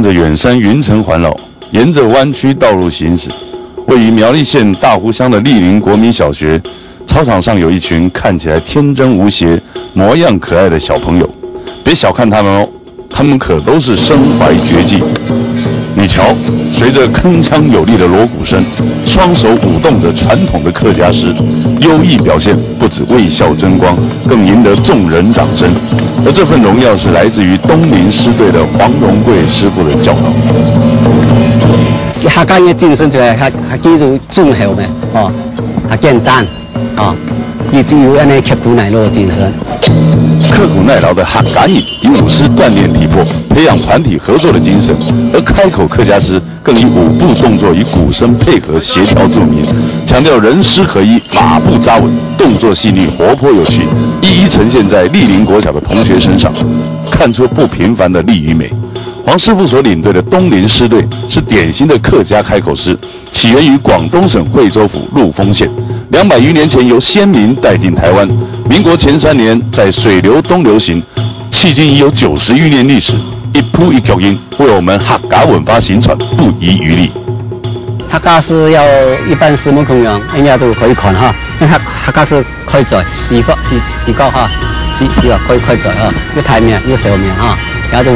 着远山云层环绕，沿着弯曲道路行驶。位于苗栗县大湖乡的莅林国民小学，操场上有一群看起来天真无邪、模样可爱的小朋友。别小看他们哦，他们可都是身怀绝技。你瞧，随着铿锵有力的锣鼓声，双手舞动着传统的客家诗，优异表现不止为校争光，更赢得众人掌声。而这份荣耀是来自于东林狮队的黄荣贵师傅的教导。客家人精神就係叫做忠厚嘅，簡單，有安尼刻苦耐勞的精神。刻苦耐劳的客家人以舞狮锻炼体魄，培养团体合作的精神；而开口客家诗更以舞步动作与鼓声配合协调著名，强调人狮合一，马步扎稳，动作细腻、活泼有趣，一一呈现在莅林国小的同学身上，看出不平凡的力与美。黄师傅所领队的东林狮队是典型的客家开口诗，起源于广东省惠州府陆丰县，200余年前由先民带进台湾。民国前3年在水流东流行，迄今已有90余年历史，一铺一脚印，为我们客家文化行传不遗余力。客家诗要一般师母同樣，人家都可以看哈。客家詩開在視覺哈，視覺開在哈，要台面要手面哈，也都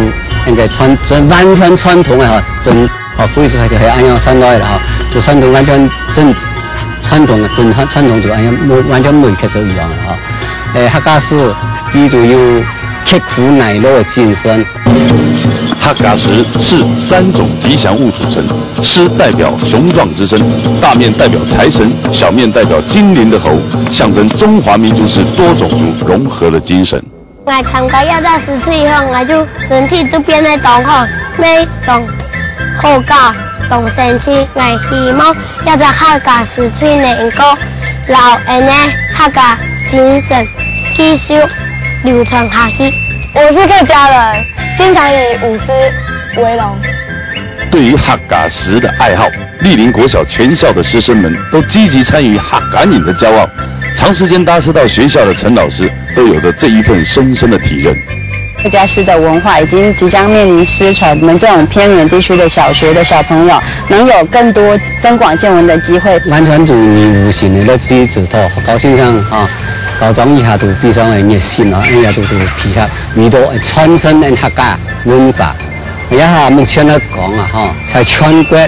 應該完全傳統嘅哈，真貴族就係按樣傳來嘅哈，就傳統完全真傳統嘅真傳統就按樣完全冇刻就一樣嘅哈。客家詩佢就有刻苦耐勞的精神。客家诗是3種吉祥物組成，獅代表雄壯之身，大面代表財神，小面代表精靈的猴，象徵中華民族是多種族融合的精神。我參加一隻獅出以後，我就人體就變得當好，咩當好教，當神氣。我希望一隻客家獅出能夠留人的客家精神繼續流傳下去。我是客家人，經常以舞獅為榮。對於客家詩的愛好，莅林國小全校的師生們都積極參與客家人的驕傲。長時間搭車到學校的陳老師都有着這一份深深的體認。客家詩的文化已經即將面臨失傳，我們這種偏遠地區的小學的小朋友能有更多增廣見聞的機會。完全就義務性的自己指導，高先生高中以下都非常的熱心啊，人家都配合，為到傳承的客家文化。而家目前來講啊，在全國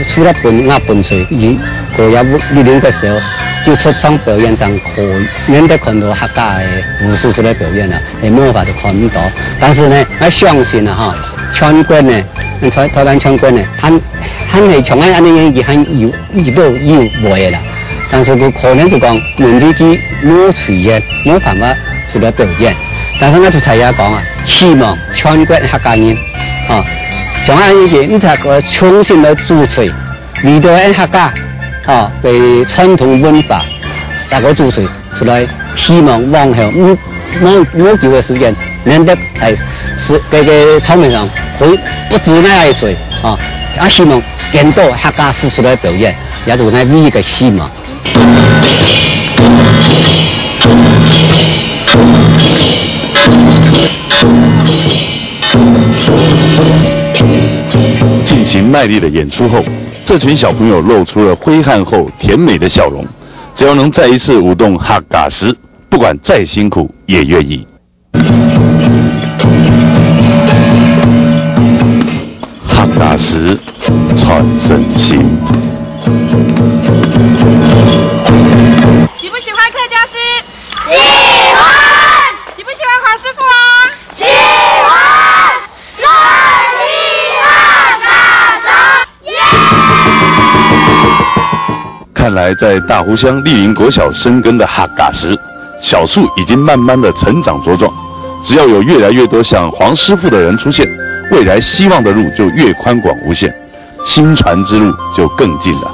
除了本水，以國家莅林嘅時候，就出場表演上可免得看到客家的武士出來表演啦，沒法都看唔到。但是呢，我相信啊，全國呢，台灣全國呢，很係從安尼嘢很都有賣啦。但是佢可能就講問題佢冇出現，冇辦法出來表演。但是我就提下講啊，希望全國客家人從安尼嘢，你才個重新來主持，為到客家嘅傳統文化，再個主持出來，希望往後冇久嘅時間，免得係個場面上會不止那一嘴也希望更多客家詩出來表演，也就係呢個希望。尽情卖力的演出后，这群小朋友露出了挥汗后甜美的笑容。只要能再一次舞动客家詩，不管再辛苦也愿意。客家詩傳神心。喜不喜欢客家诗？喜歡。喜不喜欢黄師傅啊？喜歡。看来在大湖乡莅林国小生根的客家詩，小樹已經慢慢的成長茁壯。只要有越來越多像黃師傅的人出現，未來希望的路就越寬廣無限，新傳之路就更近了。